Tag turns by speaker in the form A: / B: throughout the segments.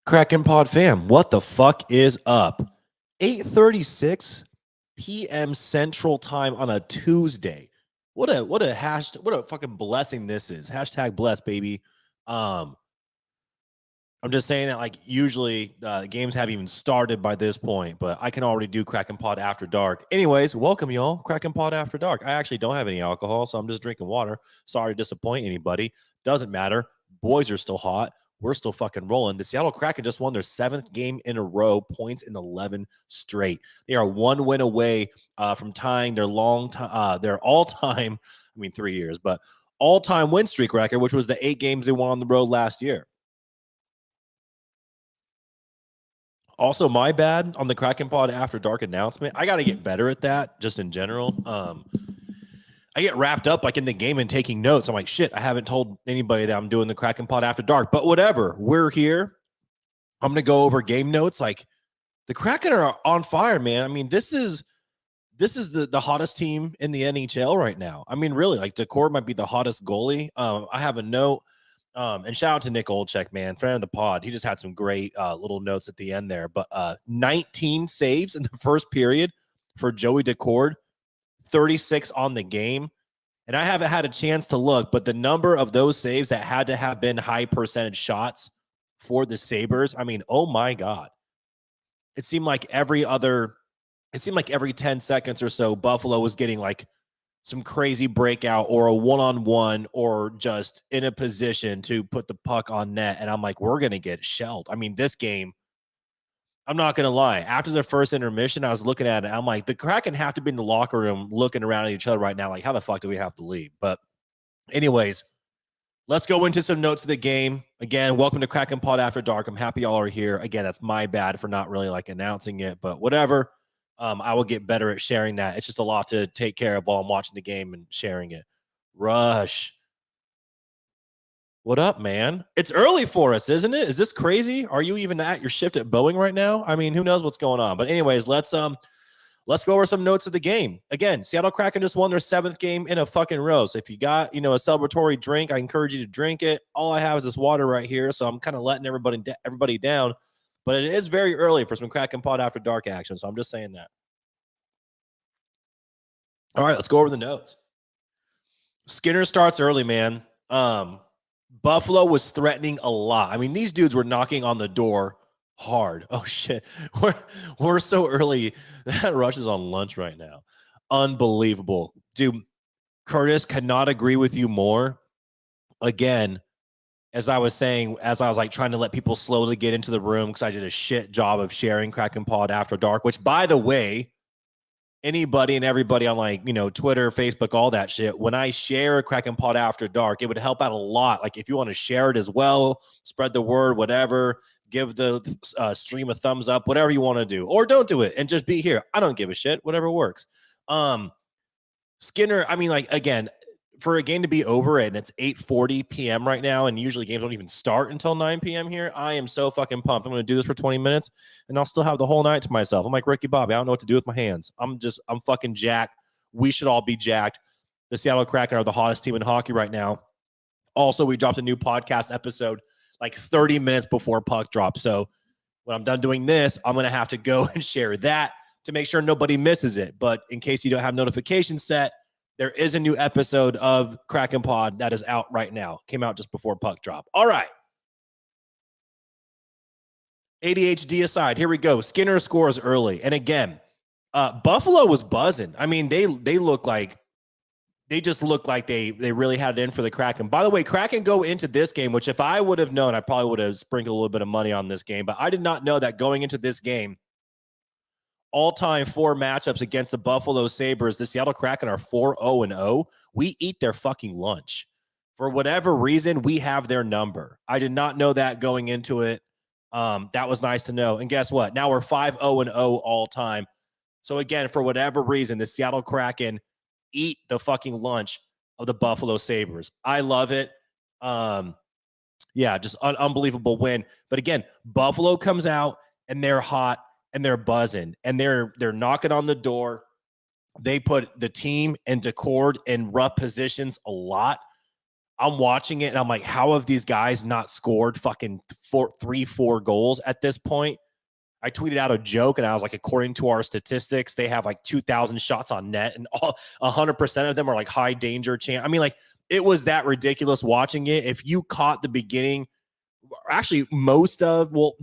A: Kraken Pod Fam, what the fuck is up? 8:36 p.m. Central Time on a Tuesday. What a fucking blessing this is. Hashtag blessed, baby. I'm just saying that like usually games haven't even started by this point, but I can already do Kraken Pod After Dark. Anyways, welcome y'all. Kraken Pod After Dark. I actually don't have any alcohol, so I'm just drinking water. Sorry to disappoint anybody. Doesn't matter. Boys are still hot. We're still fucking rolling. The Seattle Kraken just won their 7th game in a row, points in 11 straight. They are 1 win away from tying their all-time, 3 years, but all-time win streak record, which was the 8 games they won on the road last year. Also, my bad on the Kraken Pod After Dark announcement. I got to get better at that, just in general. I get wrapped up like in the game and taking notes. I'm like, shit, I haven't told anybody that I'm doing the Kraken Pod After Dark, but whatever. We're here. I'm going to go over game notes. Like the Kraken are on fire, man. I mean, this is the hottest team in the NHL right now. I mean, really, like Decor might be the hottest goalie. I have a note. And shout out to Nick Olczyk, man, friend of the pod. He just had some great little notes at the end there. But 19 saves in the first period for Joey Decord, 36 on the game. And I haven't had a chance to look, but the number of those saves that had to have been high percentage shots for the Sabres, I mean, oh my God. It seemed like every 10 seconds or so, Buffalo was getting like some crazy breakout or a one-on-one or just in a position to put the puck on net. And I'm like, we're going to get shelled. I mean, this game, I'm not going to lie. After the first intermission, I was looking at it. I'm like, the Kraken have to be in the locker room looking around at each other right now. Like, how the fuck do we have to leave? But anyways, let's go into some notes of the game. Again, welcome to Kraken Pod After Dark. I'm happy y'all are here. Again, that's my bad for not really like announcing it, but whatever. I will get better at sharing that. It's just a lot to take care of while I'm watching the game and sharing it. Rush. What up, man? It's early for us, isn't it? Is this crazy? Are you even at your shift at Boeing right now? I mean, who knows what's going on? But anyways, let's go over some notes of the game. Again, Seattle Kraken just won their 7th game in a fucking row. So if you got, a celebratory drink, I encourage you to drink it. All I have is this water right here, so I'm kind of letting everybody down. But it is very early for some Kraken Pod After Dark action, so I'm just saying that. All right, let's go over the notes. Skinner starts early, man. Buffalo was threatening a lot. I mean, these dudes were knocking on the door hard. Oh, shit. We're so early. That Rush is on lunch right now. Unbelievable. Dude, Curtis, cannot agree with you more. Again, as I was like trying to let people slowly get into the room because I did a shit job of sharing Kraken Pod After Dark, which, by the way, anybody and everybody on Twitter, Facebook, all that shit, when I share Kraken Pod After Dark, it would help out a lot. Like if you want to share it as well, spread the word, whatever, give the stream a thumbs up, whatever you want to do, or don't do it and just be here. I don't give a shit, whatever works. Skinner, I mean, like, again, for a game to be over and it's 8:40 p.m. right now, and usually games don't even start until 9 p.m. here, I am so fucking pumped. I'm going to do this for 20 minutes, and I'll still have the whole night to myself. I'm like Ricky Bobby. I don't know what to do with my hands. I'm fucking jacked. We should all be jacked. The Seattle Kraken are the hottest team in hockey right now. Also, we dropped a new podcast episode like 30 minutes before puck drop. So when I'm done doing this, I'm going to have to go and share that to make sure nobody misses it. But in case you don't have notifications set, there is a new episode of Kraken Pod that is out right now. Came out just before puck drop. All right. ADHD aside, here we go. Skinner scores early. And again, Buffalo was buzzing. I mean, they just look like they really had it in for the Kraken. By the way, Kraken go into this game, which if I would have known, I probably would have sprinkled a little bit of money on this game. But I did not know that going into this game, all-time 4 matchups against the Buffalo Sabres, the Seattle Kraken are 4-0-0. We eat their fucking lunch. For whatever reason, we have their number. I did not know that going into it. That was nice to know. And guess what? Now we're 5-0-0 all-time. So again, for whatever reason, the Seattle Kraken eat the fucking lunch of the Buffalo Sabres. I love it. Just unbelievable win. But again, Buffalo comes out and they're hot. And they're buzzing, and they're knocking on the door. They put the team and Decord in rough positions a lot. I'm watching it and I'm like, how have these guys not scored fucking 4 goals at this point? I tweeted out a joke and I was like, according to our statistics, they have like 2,000 shots on net and all 100% of them are like high danger chance. I mean, like it was that ridiculous watching it. If you caught the beginning, actually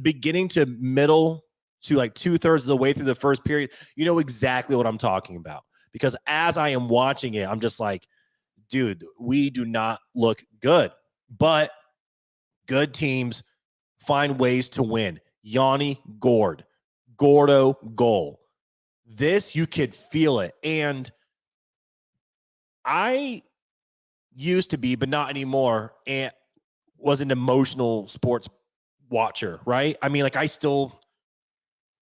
A: beginning to middle to like 2/3 of the way through the first period, you know exactly what I'm talking about. Because as I am watching it, I'm just like, dude, we do not look good. But good teams find ways to win. Yanni Gordo goal. This, you could feel it. And I used to be, but not anymore, and was an emotional sports watcher, right? I mean, like I still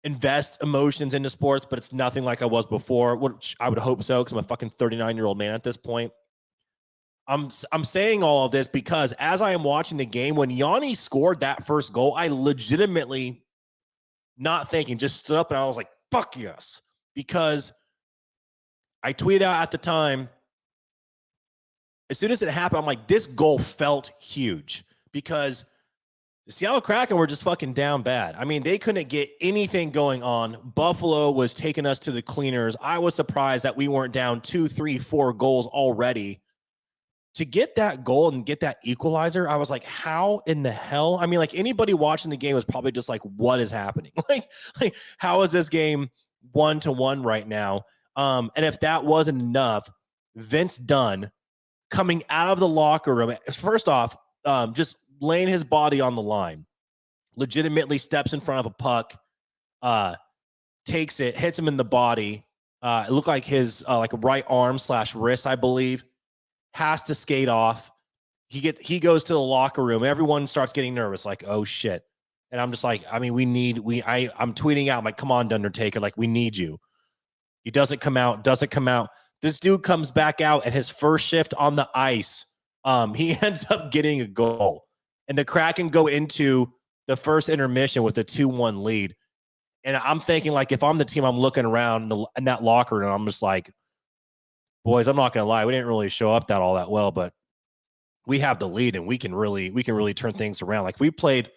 A: invest emotions into sports, but it's nothing like I was before, which I would hope so, because I'm a fucking 39-year-old man at this point. I'm saying all of this because as I am watching the game, when Yanni scored that first goal, I legitimately, not thinking, just stood up and I was like, fuck yes. Because I tweeted out at the time, as soon as it happened, I'm like, this goal felt huge because the Seattle Kraken were just fucking down bad. I mean, they couldn't get anything going on. Buffalo was taking us to the cleaners. I was surprised that we weren't down 2, 3, 4 goals already. To get that goal and get that equalizer, I was like, how in the hell? I mean, like anybody watching the game was probably just like, what is happening? like how is this game 1-1 right now? And if that wasn't enough, Vince Dunn coming out of the locker room, first off, just laying his body on the line, legitimately steps in front of a puck, takes it, hits him in the body. It looked like his like right arm / wrist, I believe. Has to skate off. He goes to the locker room. Everyone starts getting nervous, like, oh shit. And I'm just like, I mean, I'm tweeting out, I'm like, come on, Undertaker, like, we need you. He doesn't come out. This dude comes back out at his first shift on the ice. He ends up getting a goal. And the Kraken go into the first intermission with a 2-1 lead. And I'm thinking, like, if I'm the team, I'm looking around in that locker room, I'm just like, boys, I'm not gonna lie, we didn't really show up all that well, but we have the lead and we can really turn things around. Like we played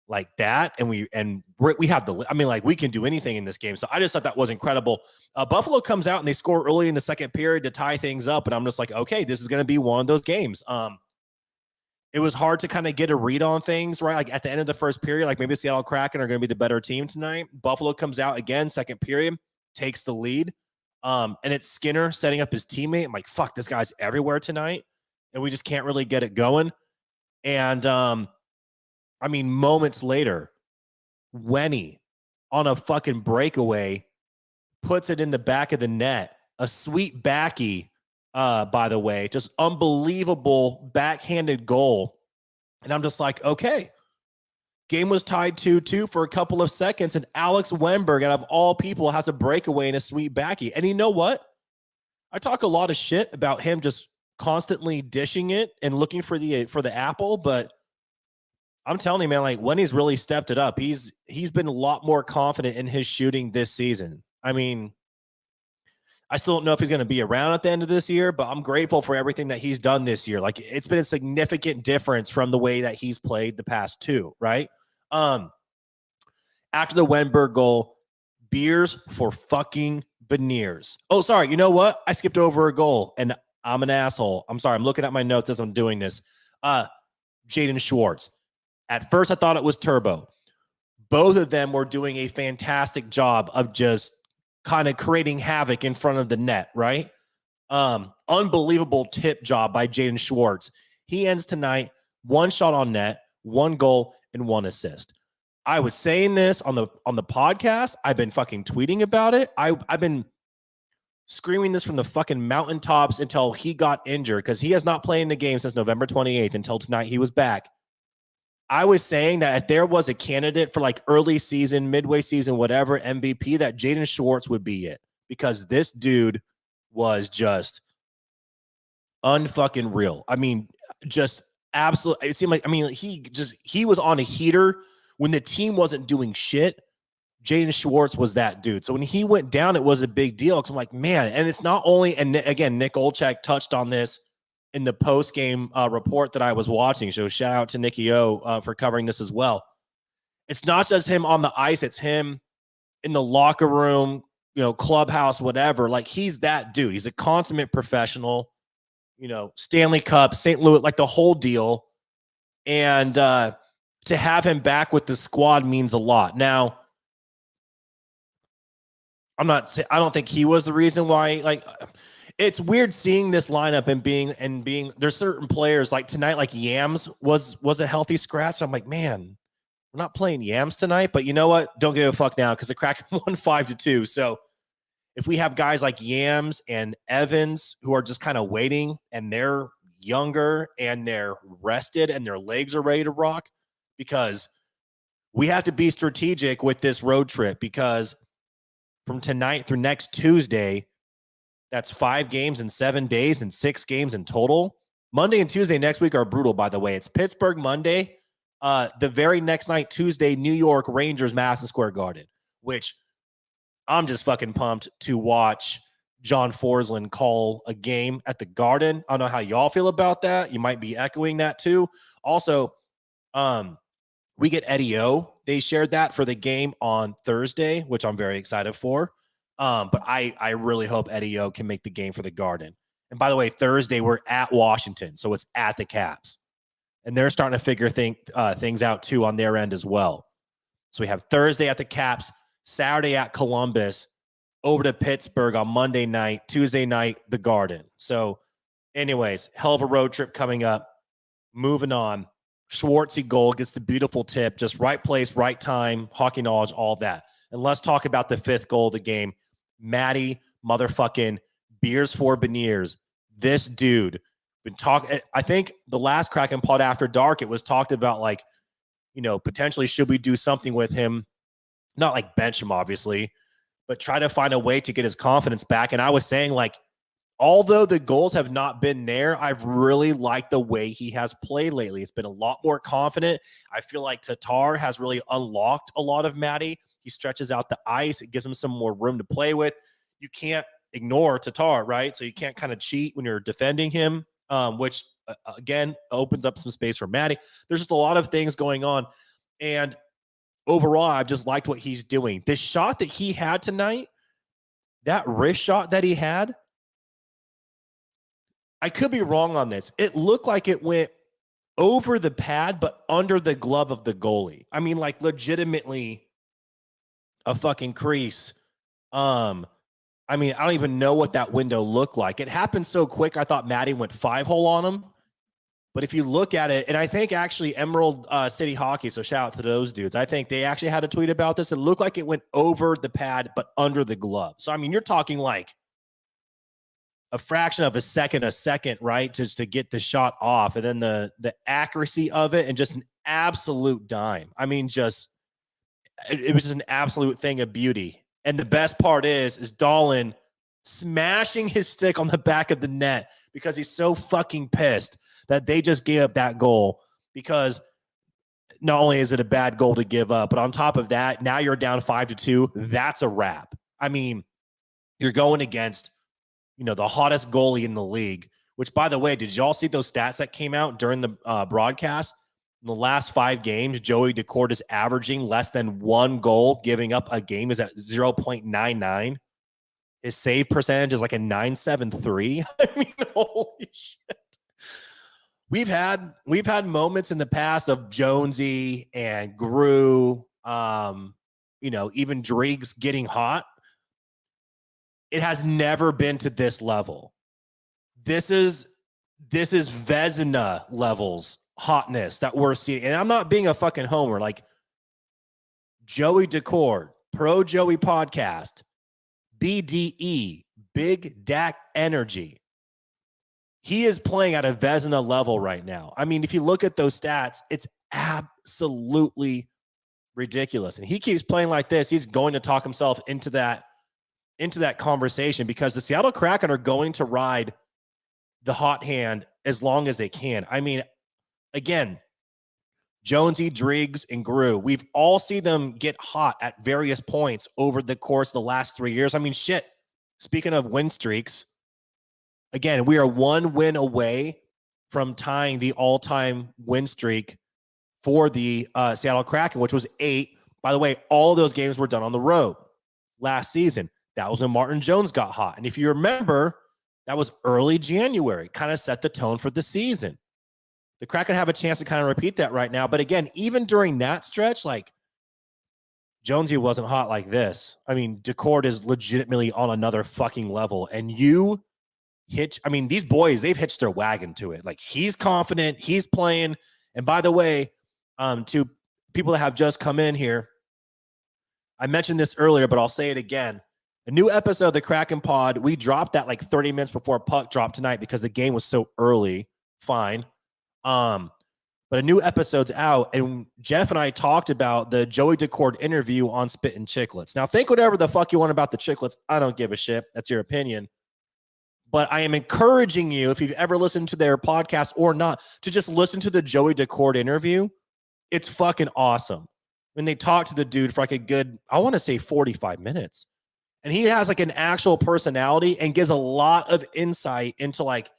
A: like that, and we have the. I mean, like we can do anything in this game. So I just thought that was incredible. Buffalo comes out and they score early in the second period to tie things up, and I'm just like, okay, this is gonna be one of those games. It was hard to kind of get a read on things, right? Like at the end of the first period, like maybe the Seattle Kraken are going to be the better team tonight. Buffalo comes out again, second period, takes the lead. And it's Skinner setting up his teammate. I'm like, fuck, this guy's everywhere tonight. And we just can't really get it going. And I mean, moments later, Wenny on a fucking breakaway puts it in the back of the net. A sweet backy, by the way, just unbelievable backhanded goal. And I'm just like, okay. Game was tied 2-2 for a couple of seconds, and Alex Wenberg, out of all people, has a breakaway and a sweet backy. And you know what? I talk a lot of shit about him just constantly dishing it and looking for the apple, but I'm telling you, man, like when he's really stepped it up, he's been a lot more confident in his shooting this season. I mean, I still don't know if he's going to be around at the end of this year, but I'm grateful for everything that he's done this year. Like it's been a significant difference from the way that he's played the past two, right? After the Wenberg goal, beers for fucking Beniers. Oh, sorry. You know what? I skipped over a goal, and I'm an asshole. I'm sorry. I'm looking at my notes as I'm doing this. Jaden Schwartz. At first, I thought it was Turbo. Both of them were doing a fantastic job of just kind of creating havoc in front of the net, right? Unbelievable tip job by Jaden Schwartz. He ends tonight, 1 shot on net, 1 goal, and 1 assist. I was saying this on the podcast. I've been fucking tweeting about it. I've been screaming this from the fucking mountaintops until he got injured, because he has not played in the game since November 28th until tonight he was back. I was saying that if there was a candidate for like early season, midway season, whatever, MVP, that Jaden Schwartz would be it, because this dude was just unfucking real. I mean, just absolutely. It seemed like, I mean, he was on a heater when the team wasn't doing shit. Jaden Schwartz was that dude. So when he went down, it was a big deal, because I'm like, man, and it's not only, and again, Nick Olchek touched on this in the post game report that I was watching. So shout out to Nikki O for covering this as well. It's not just him on the ice; it's him in the locker room, clubhouse, whatever. Like, he's that dude. He's a consummate professional. Stanley Cup, St. Louis, like the whole deal. And to have him back with the squad means a lot. Now, I don't think he was the reason why. Like, it's weird seeing this lineup and being. There's certain players like tonight, like Yams was a healthy scratch. I'm like, man, we're not playing Yams tonight. But you know what? Don't give a fuck now because the Kraken won 5-2. So if we have guys like Yams and Evans who are just kind of waiting and they're younger and they're rested and their legs are ready to rock, because we have to be strategic with this road trip, because from tonight through next Tuesday, that's 5 games in 7 days and 6 games in total. Monday and Tuesday next week are brutal, by the way. It's Pittsburgh Monday. The very next night, Tuesday, New York Rangers, Madison Square Garden, which I'm just fucking pumped to watch John Forsland call a game at the Garden. I don't know how y'all feel about that. You might be echoing that too. Also, we get Eddie O. They shared that for the game on Thursday, which I'm very excited for. But I really hope Eddie O can make the game for the Garden. And by the way, Thursday we're at Washington, so it's at the Caps. And they're starting to figure things out too on their end as well. So we have Thursday at the Caps, Saturday at Columbus, over to Pittsburgh on Monday night, Tuesday night, the Garden. So anyways, hell of a road trip coming up. Moving on. Schwartzy goal gets the beautiful tip, just right place, right time, hockey knowledge, all that. And let's talk about the 5th goal of the game. Matty motherfucking Beers for Beniers. This dude been talking. I think the last Kraken Pod After Dark, it was talked about like, potentially should we do something with him? Not like bench him, obviously, but try to find a way to get his confidence back. And I was saying, like, although the goals have not been there, I've really liked the way he has played lately. It's been a lot more confident. I feel like Tatar has really unlocked a lot of Matty. He stretches out the ice. It gives him some more room to play with. You can't ignore Tatar, right? So you can't kind of cheat when you're defending him, which, again, opens up some space for Matty. There's just a lot of things going on. And overall, I've just liked what he's doing. This shot that he had tonight, that wrist shot that he had, I could be wrong on this. It looked like it went over the pad, but under the glove of the goalie. I mean, like, legitimately a fucking crease. I mean, I don't even know what that window looked like. It happened so quick, I thought Matty went 5-hole on him. But if you look at it, and I think actually Emerald City Hockey, so shout out to those dudes. I think they actually had a tweet about this. It looked like it went over the pad, but under the glove. So, I mean, you're talking like a fraction of a second, right? Just to get the shot off. And then the accuracy of it and just an absolute dime. I mean, it was just an absolute thing of beauty. And the best part is Dahlin smashing his stick on the back of the net because he's so fucking pissed that they just gave up that goal, because not only is it a bad goal to give up, but on top of that, now you're down 5-2. That's a wrap. I mean, you're going against, the hottest goalie in the league, which, by the way, did y'all see those stats that came out during the broadcast? In the last 5 games, Joey Decourt is averaging less than 1 goal, giving up a game is at 0.99. His save percentage is like a 973. I mean, holy shit. We've had moments in the past of Jonesy and Grew, even Driggs getting hot. It has never been to this level. This is Vezina levels hotness that we're seeing. And I'm not being a fucking homer. Like, Joey Decourt, Pro Joey Podcast, BDE, Big Dak Energy. He is playing at a Vezina level right now. I mean, if you look at those stats, it's absolutely ridiculous. And he keeps playing like this, he's going to talk himself into that conversation, because the Seattle Kraken are going to ride the hot hand as long as they can. I mean, again, Jonesy, Driggs, and Grew, we've all seen them get hot at various points over the course of the last 3 years. I mean, shit, speaking of win streaks, again, we are 1 win away from tying the all-time win streak for the Seattle Kraken, which was 8. By the way, all of those games were done on the road last season. That was when Martin Jones got hot. And if you remember, that was early January, kind of set the tone for the season. The Kraken have a chance to kind of repeat that right now. But again, even during that stretch, like Jonesy wasn't hot like this. I mean, Decord is legitimately on another fucking level. And these boys, they've hitched their wagon to it. Like, he's confident, he's playing. And by the way, to people that have just come in here, I mentioned this earlier, but I'll say it again. A new episode of the Kraken Pod, we dropped that like 30 minutes before puck drop tonight because the game was so early. Fine. But a new episode's out, and Jeff and I talked about the Joey Decord interview on Spit and Chicklets. Now, think whatever the fuck you want about the Chicklets. I don't give a shit. That's your opinion. But I am encouraging you, if you've ever listened to their podcast or not, to just listen to the Joey Decord interview. It's fucking awesome. When they talk to the dude for like a good, I want to say 45 minutes. And he has like an actual personality and gives a lot of insight into like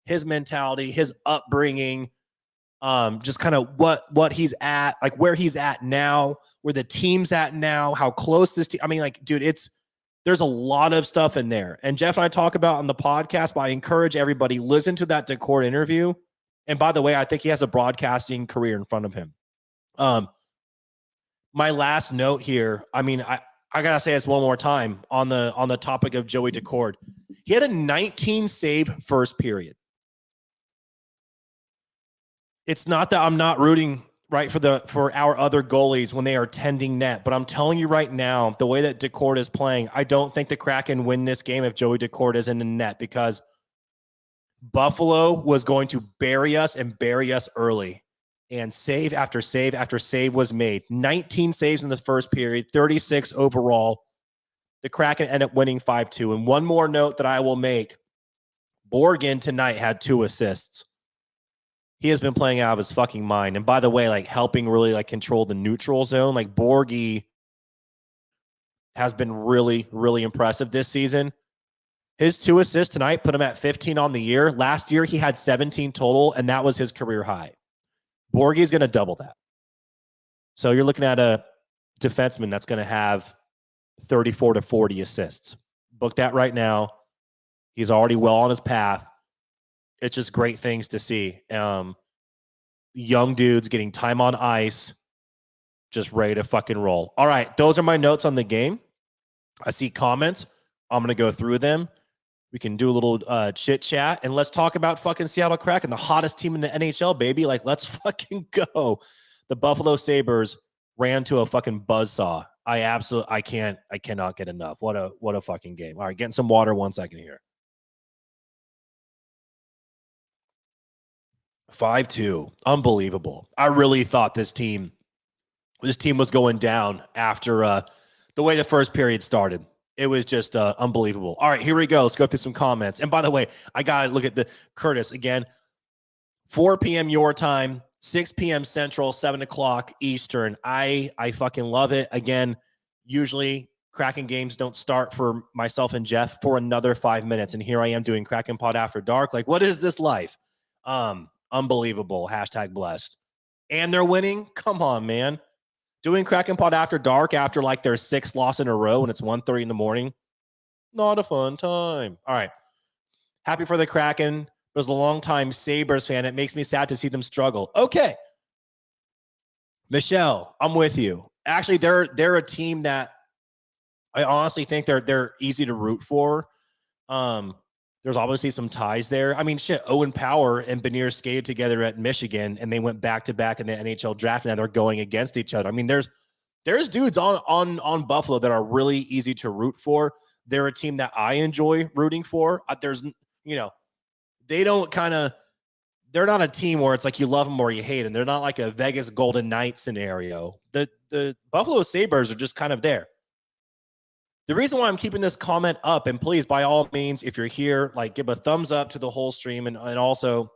A: his mentality, his upbringing, just kind of what he's at, like where he's at now, where the team's at now, how close this team. I mean, like, dude, there's a lot of stuff in there. And Jeff and I talk about on the podcast, but I encourage everybody, listen to that Decord interview. And by the way, I think he has a broadcasting career in front of him. My last note here, I mean, I gotta say this one more time on the topic of Joey Decord. He had a 19 save first period. It's not that I'm not rooting right for our other goalies when they are tending net, but I'm telling you right now, the way that Decord is playing, I don't think the Kraken win this game if Joey Decord isn't in net, because Buffalo was going to bury us early. And save after save after save was made. 19 saves in the first period, 36 overall. The Kraken ended up winning 5-2. And one more note that I will make. Borgen tonight had 2 assists. He has been playing out of his fucking mind. And by the way, like helping really like control the neutral zone. Like Borgie has been really, really impressive this season. His 2 assists tonight put him at 15 on the year. Last year, he had 17 total, and that was his career high. Borgie is going to double that. So you're looking at a defenseman that's going to have 34 to 40 assists. Book that right now. He's already well on his path. It's just great things to see. Young dudes getting time on ice, just ready to fucking roll. All right, those are my notes on the game. I see comments. I'm going to go through them. We can do a little chit chat, and let's talk about fucking Seattle Kraken, the hottest team in the NHL, baby. Like, let's fucking go. The Buffalo Sabres ran to a fucking buzzsaw. I cannot get enough. What a fucking game. All right, getting some water 1 second here. 5-2. Unbelievable. I really thought this team was going down after the way the first period started. It was just unbelievable. All right, here we go. Let's go through some comments. And by the way, I got to look at the Curtis again. 4 p.m. your time, 6 p.m. Central, 7 o'clock Eastern. I fucking love it. Again, usually Kraken games don't start for myself and Jeff for another 5 minutes. And here I am doing Kraken Pod After Dark. Like, what is this life? Unbelievable. #blessed. And they're winning? Come on, man. Doing Kraken Pod After Dark after like their 6th loss in a row and it's 1:30 in the morning. Not a fun time. All right. Happy for the Kraken. But as a longtime Sabres fan, it makes me sad to see them struggle. Okay. Michelle, I'm with you. Actually, they're a team that I honestly think they're easy to root for. There's obviously some ties there. I mean, shit, Owen Power and Beniers skated together at Michigan, and they went back-to-back in the NHL draft, and now they're going against each other. I mean, there's dudes on Buffalo that are really easy to root for. They're a team that I enjoy rooting for. They're not a team where it's like you love them or you hate them. They're not like a Vegas Golden Knights scenario. The Buffalo Sabres are just kind of there. The reason why I'm keeping this comment up, and please, by all means, if you're here, like give a thumbs up to the whole stream, and also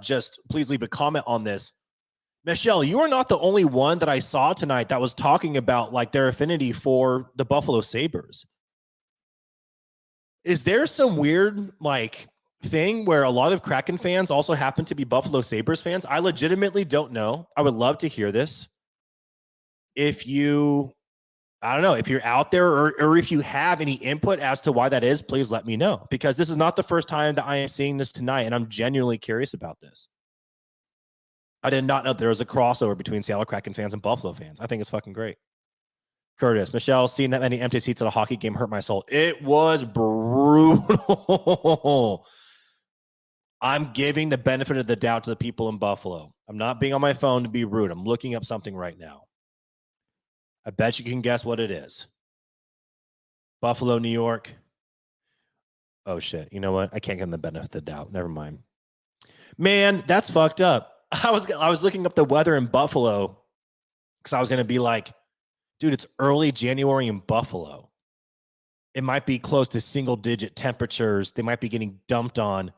A: just please leave a comment on this. Michelle, you are not the only one that I saw tonight that was talking about like their affinity for the Buffalo Sabres. Is there some weird like thing where a lot of Kraken fans also happen to be Buffalo Sabres fans. I legitimately don't know. I would love to hear this. If you, I don't know, if you're out there or if you have any input as to why that is, please let me know, because this is not the first time that I am seeing this tonight, and I'm genuinely curious about this. I did not know there was a crossover between Seattle Kraken fans and Buffalo fans. I think it's fucking great. Curtis, Michelle, seeing that many empty seats at a hockey game hurt my soul. It was brutal. I'm giving the benefit of the doubt to the people in Buffalo. I'm not being on my phone to be rude. I'm looking up something right now. I bet you can guess what it is. Buffalo, New York. Oh, shit. You know what? I can't give them the benefit of the doubt. Never mind. Man, that's fucked up. I was looking up the weather in Buffalo because I was going to be like, dude, it's early January in Buffalo. It might be close to single-digit temperatures. They might be getting dumped on.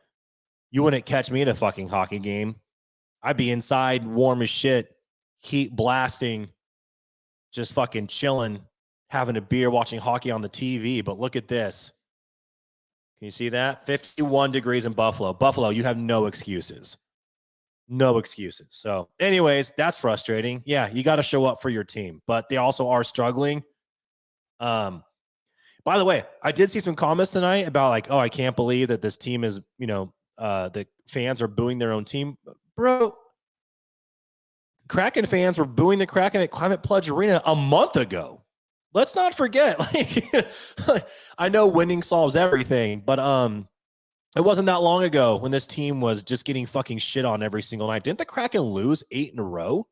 A: You wouldn't catch me at a fucking hockey game. I'd be inside, warm as shit, heat blasting, just fucking chilling, having a beer, watching hockey on the TV. But look at this. Can you see that? 51 degrees in Buffalo. Buffalo, you have no excuses. No excuses. So anyways, that's frustrating. Yeah, you got to show up for your team, but they also are struggling. By the way, I did see some comments tonight about like, oh, I can't believe that this team is, the fans are booing their own team. Bro, Kraken fans were booing the Kraken at Climate Pledge Arena a month ago. Let's not forget. Like, I know winning solves everything, but it wasn't that long ago when this team was just getting fucking shit on every single night. Didn't the Kraken lose 8 in a row?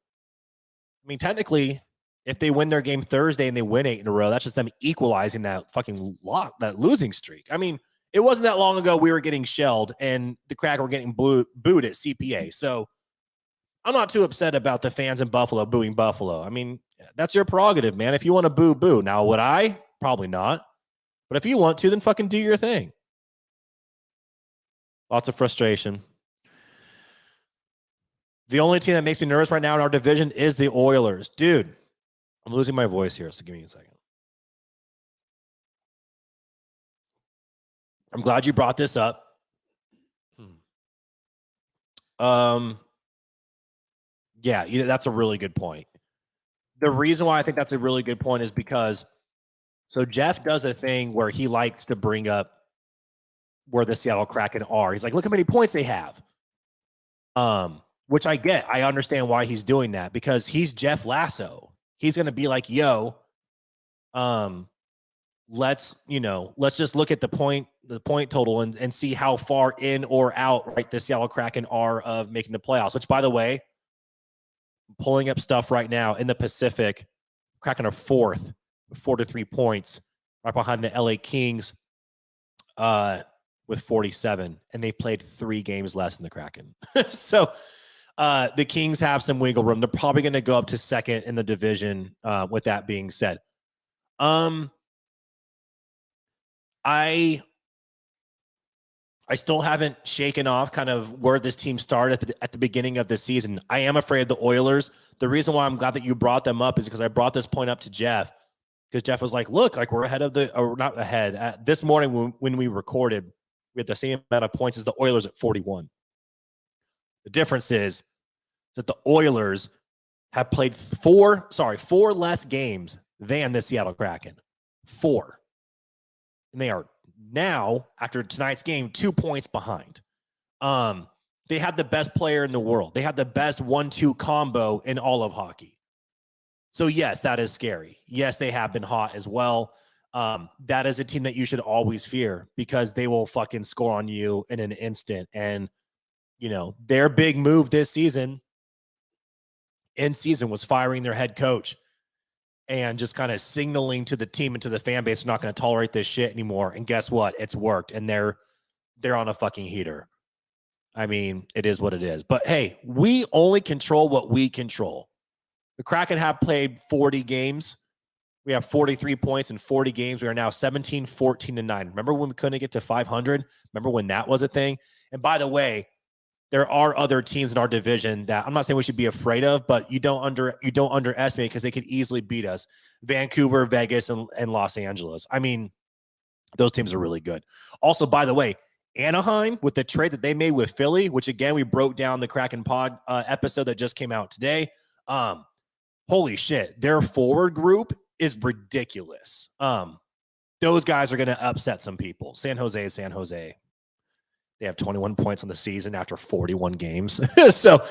A: I mean, technically, if they win their game Thursday and they win 8 in a row, that's just them equalizing that fucking that losing streak. I mean, it wasn't that long ago we were getting shelled and the Kraken were getting booed at CPA. So I'm not too upset about the fans in Buffalo booing Buffalo. I mean, that's your prerogative, man. If you want to boo, boo. Now, would I? Probably not. But if you want to, then fucking do your thing. Lots of frustration. The only team that makes me nervous right now in our division is the Oilers. Dude, I'm losing my voice here, so give me a second. I'm glad you brought this up. Yeah, that's a really good point. The reason why I think that's a really good point is because so Jeff does a thing where he likes to bring up where the Seattle Kraken are. He's like, look how many points they have. Which I get. I understand why he's doing that because he's Jeff Lasso. He's going to be like, yo, let's just look at the point total and see how far in or out, right, the Seattle Kraken are of making the playoffs, which, by the way, I'm pulling up stuff right now in the Pacific. Kraken are 4th with 4-3 points, right behind the LA Kings with 47, and they've played 3 games less than the Kraken. So the Kings have some wiggle room. They're probably going to go up to 2nd in the division. With that being said, I still haven't shaken off kind of where this team started at the beginning of the season. I am afraid of the Oilers. The reason why I'm glad that you brought them up is because I brought this point up to Jeff, because Jeff was like, look, like we're ahead of or not ahead. This morning when we recorded, we had the same amount of points as the Oilers at 41. The difference is that the Oilers have played 4 less games than the Seattle Kraken. 4. And they are now, after tonight's game, 2 points behind. They have the best player in the world. They have the best 1-2 combo in all of hockey. So, yes, that is scary. Yes, they have been hot as well. That is a team that you should always fear because they will fucking score on you in an instant. And, their big move this season, in season, was firing their head coach and just kind of signaling to the team and to the fan base, they're not going to tolerate this shit anymore. And guess what? It's worked. And they're on a fucking heater. I mean, it is what it is. But hey, we only control what we control. The Kraken have played 40 games. We have 43 points in 40 games. We are now 17, 14, and 9. Remember when we couldn't get to 500? Remember when that was a thing? And by the way, there are other teams in our division that I'm not saying we should be afraid of, but you don't underestimate because they could easily beat us. Vancouver, Vegas, and Los Angeles. I mean, those teams are really good. Also, by the way, Anaheim with the trade that they made with Philly, which again, we broke down the Kraken Pod episode that just came out today. Holy shit. Their forward group is ridiculous. Those guys are going to upset some people. San Jose is San Jose. They have 21 points on the season after 41 games. So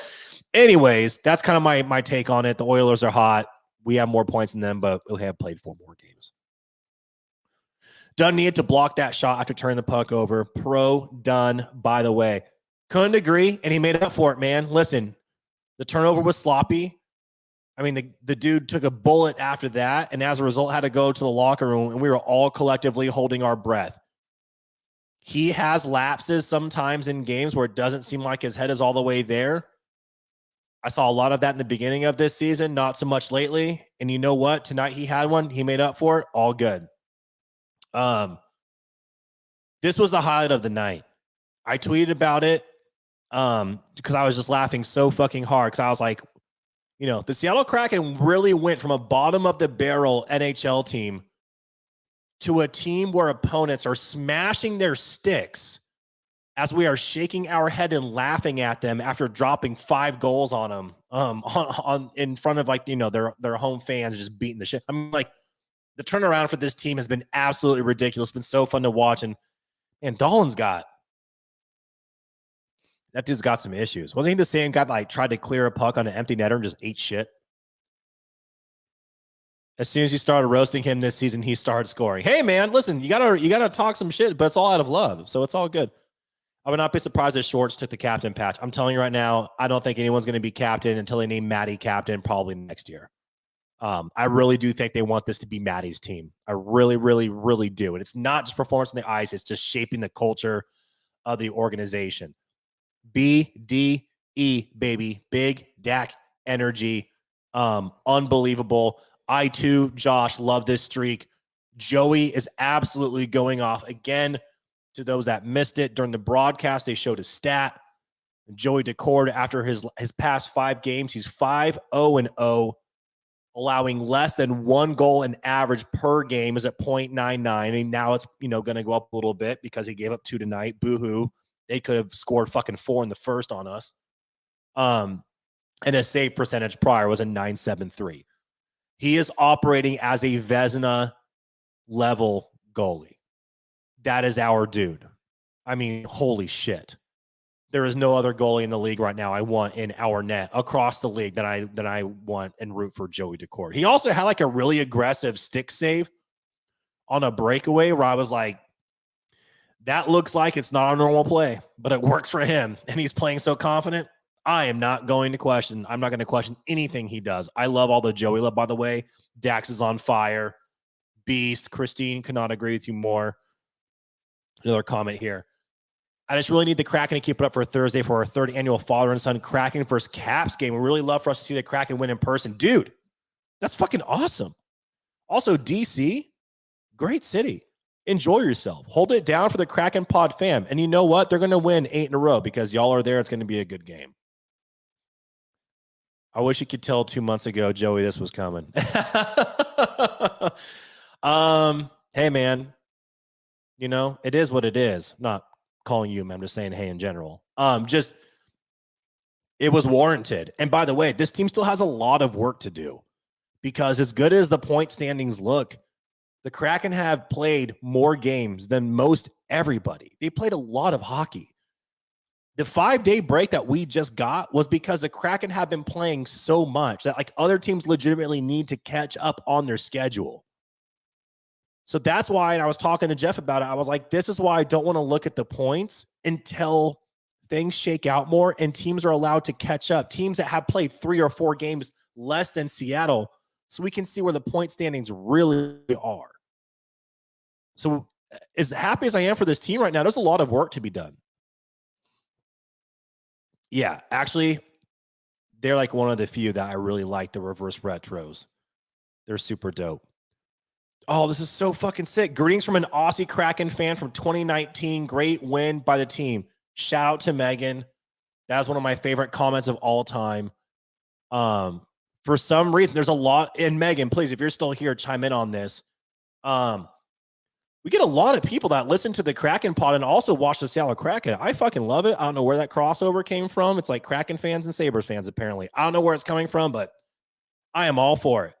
A: anyways, that's kind of my take on it. The Oilers are hot. We have more points than them, but we have played 4 more games. Dunn needed to block that shot after turning the puck over. Pro Dunn, by the way. Couldn't agree, and he made up for it, man. Listen, the turnover was sloppy. I mean, the dude took a bullet after that, and as a result had to go to the locker room, and we were all collectively holding our breath. He has lapses sometimes in games where it doesn't seem like his head is all the way there. I saw a lot of that in the beginning of this season, not so much lately. And you know what? Tonight he had one. He made up for it. All good. This was the highlight of the night. I tweeted about it because I was just laughing so fucking hard because I was like, you know, the Seattle Kraken really went from a bottom of the barrel NHL team to a team where opponents are smashing their sticks as we are shaking our head and laughing at them after dropping 5 goals on them on in front of, like, you know, their home fans, just beating the shit. I mean, like, the turnaround for this team has been absolutely ridiculous. It's been so fun to watch. And Dahlin's that dude's got some issues. Wasn't he the same guy that, like, tried to clear a puck on an empty netter and just ate shit? As soon as you started roasting him this season, he started scoring. Hey, man, listen, you gotta talk some shit, but it's all out of love, so it's all good. I would not be surprised if Shorts took the captain patch. I'm telling you right now, I don't think anyone's going to be captain until they name Matty captain, probably next year. I really do think they want this to be Matty's team. I really, really, really do. And it's not just performance on the ice. It's just shaping the culture of the organization. BDE, baby. Big Dak energy. Unbelievable. I too, Josh, love this streak. Joey is absolutely going off again. To those that missed it during the broadcast, they showed a stat. Joey Decord, after his past 5 games, he's 5-0-0, allowing less than 1 goal in average per game, is at .99. And now it's, you know, going to go up a little bit because he gave up 2 tonight. Boo-hoo. They could have scored fucking 4 in the first on us. And his save percentage prior was a .973. He is operating as a Vezina level goalie. That is our dude. I mean, holy shit. There is no other goalie in the league right now I want in our net across the league that I want and root for Joey Decord. He also had like a really aggressive stick save on a breakaway where I was like, that looks like it's not a normal play, but it works for him. And he's playing so confident. I'm not going to question anything he does. I love all the Joey love, by the way. Dax is on fire. Beast. Christine could not agree with you more. Another comment here. I just really need the Kraken to keep it up for Thursday for our 3rd annual father and son Kraken versus Caps game. We really love for us to see the Kraken win in person. Dude, that's fucking awesome. Also, DC, great city. Enjoy yourself. Hold it down for the Kraken Pod Fam. And you know what? They're going to win 8 in a row because y'all are there. It's going to be a good game. I wish you could tell 2 months ago, Joey, this was coming. Hey, man. You know, it is what it is. I'm not calling you, man. I'm just saying, hey, in general. It was warranted. And by the way, this team still has a lot of work to do because as good as the point standings look, the Kraken have played more games than most everybody. They played a lot of hockey. The 5-day break that we just got was because the Kraken have been playing so much that, like, other teams legitimately need to catch up on their schedule. So that's why, and I was talking to Jeff about it, I was like, this is why I don't want to look at the points until things shake out more and teams are allowed to catch up. Teams that have played 3 or 4 games less than Seattle, so we can see where the point standings really are. So as happy as I am for this team right now, there's a lot of work to be done. Yeah, actually, they're like one of the few that I really like, the reverse retros. They're super dope. Oh, this is so fucking sick. Greetings from an Aussie Kraken fan from 2019. Great win by the team. Shout out to Megan. That's one of my favorite comments of all time. For some reason, there's a lot. And Megan, please, if you're still here, chime in on this. We get a lot of people that listen to the Kraken pod and also watch the Seattle Kraken. I fucking love it. I don't know where that crossover came from. It's like Kraken fans and Sabres fans, apparently. I don't know where it's coming from, but I am all for it.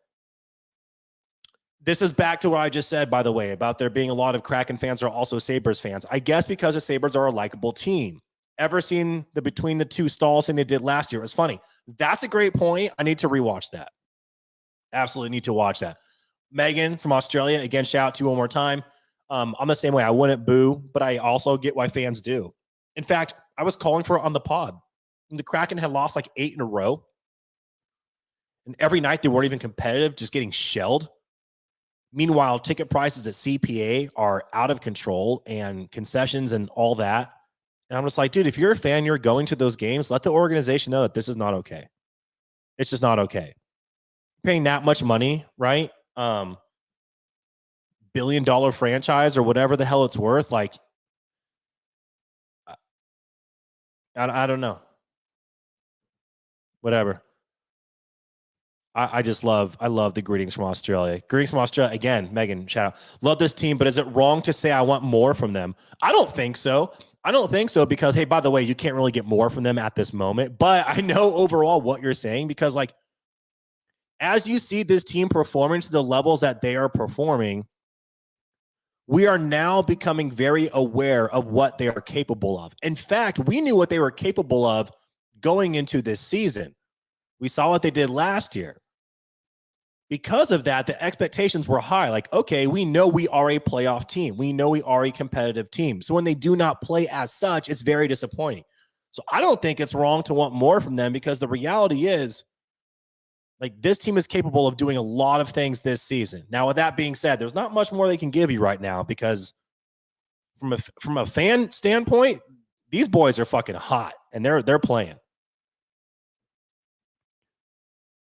A: This is back to what I just said, by the way, about there being a lot of Kraken fans who are also Sabres fans. I guess because the Sabres are a likable team. Ever seen the Between the Two Stalls thing they did last year? It was funny. That's a great point. I need to rewatch that. Absolutely need to watch that. Megan from Australia, again, shout out to you one more time. I'm the same way. I wouldn't boo, but I also get why fans do. In fact, I was calling for it on the pod. And the Kraken had lost like 8 in a row. And every night they weren't even competitive, just getting shelled. Meanwhile, ticket prices at CPA are out of control and concessions and all that. And I'm just like, dude, if you're a fan, you're going to those games, let the organization know that this is not okay. It's just not okay. Paying that much money, right? $1 billion franchise or whatever the hell it's worth. Like, I don't know. Whatever. I love the greetings from Australia. Greetings from Australia. Again, Megan, shout out. Love this team, but is it wrong to say I want more from them? I don't think so. I don't think so because, hey, by the way, you can't really get more from them at this moment. But I know overall what you're saying because, like, as you see this team performing to the levels that they are performing, we are now becoming very aware of what they are capable of. In fact, we knew what they were capable of going into this season. We saw what they did last year. Because of that, the expectations were high. Like, okay, we know we are a playoff team. We know we are a competitive team. So when they do not play as such, it's very disappointing. So I don't think it's wrong to want more from them because the reality is, like, this team is capable of doing a lot of things this season. Now, with that being said, there's not much more they can give you right now because from a fan standpoint, these boys are fucking hot and they're playing.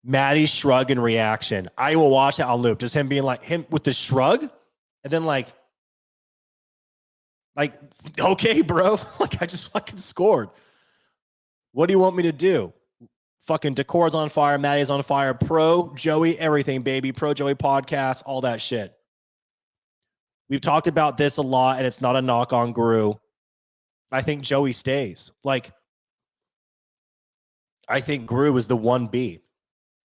A: Maddie's shrug and reaction. I will watch that on loop. Just him being like him with the shrug and then like, okay, bro. Like, I just fucking scored. What do you want me to do? Fucking Decord's on fire. Maddie's on fire. Pro Joey, everything, baby. Pro Joey podcast, all that shit. We've talked about this a lot, and it's not a knock on Gru. I think Joey stays. Like, I think Gru is the 1B.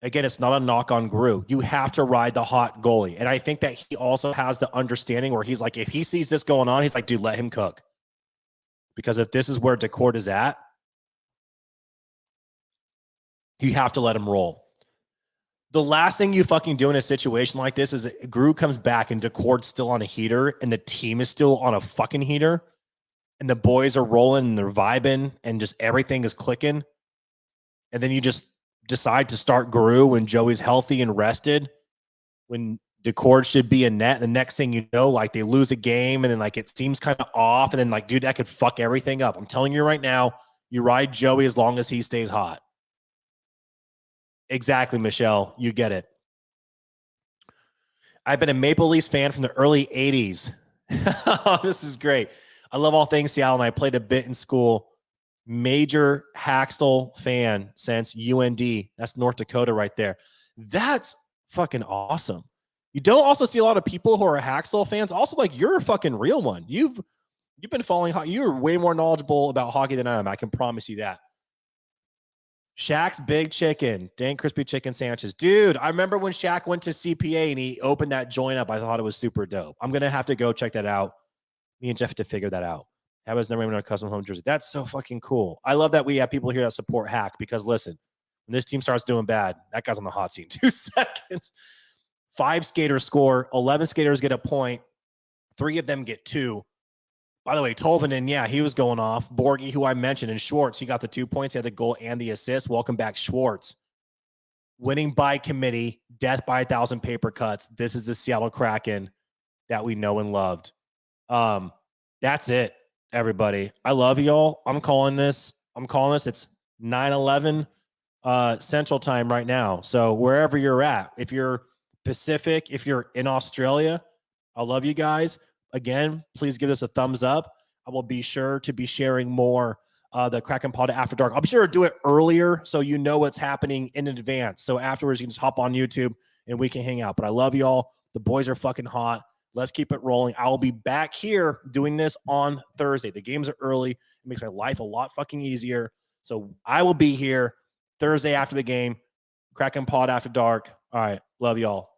A: Again, it's not a knock on Gru. You have to ride the hot goalie. And I think that he also has the understanding where he's like, if he sees this going on, he's like, dude, let him cook. Because if this is where Decord is at, you have to let him roll. The last thing you fucking do in a situation like this is Gru comes back and Decord's still on a heater and the team is still on a fucking heater and the boys are rolling and they're vibing and just everything is clicking. And then you just decide to start Gru when Joey's healthy and rested, when Decord should be in net. The next thing you know, like, they lose a game and then, like, it seems kind of off. And then, like, dude, that could fuck everything up. I'm telling you right now, you ride Joey as long as he stays hot. Exactly, Michelle. You get it. I've been a Maple Leafs fan from the early 80s. This is great. I love all things Seattle, and I played a bit in school. Major Haxtell fan since UND. That's North Dakota right there. That's fucking awesome. You don't also see a lot of people who are Haxtell fans. Also, like, you're a fucking real one. You've been following hockey. You're way more knowledgeable about hockey than I am. I can promise you that. Shaq's Big Chicken, dang crispy chicken sandwiches. Dude, I remember when Shaq went to CPA and he opened that joint up. I thought it was super dope. I'm going to have to go check that out. Me and Jeff have to figure that out. That was never even a custom home jersey. That's so fucking cool. I love that we have people here that support Hack because, listen, when this team starts doing bad, that guy's on the hot seat in 2 seconds. 5 skaters score. 11 skaters get a point. 3 of them get 2. By the way, Tolvanen, yeah, he was going off. Borgie, who I mentioned, and Schwartz, he got the 2 points. He had the goal and the assist. Welcome back, Schwartz. Winning by committee, death by 1,000 paper cuts. This is the Seattle Kraken that we know and loved. That's it, everybody. I love y'all. I'm calling this. It's 9/11 Central Time right now. So wherever you're at, if you're Pacific, if you're in Australia, I love you guys. Again, please give us a thumbs up. I will be sure to be sharing more the Kraken Pod After Dark. I'll be sure to do it earlier so you know what's happening in advance. So afterwards, you can just hop on YouTube and we can hang out. But I love y'all. The boys are fucking hot. Let's keep it rolling. I will be back here doing this on Thursday. The games are early. It makes my life a lot fucking easier. So I will be here Thursday after the game. Kraken Pod After Dark. All right. Love y'all.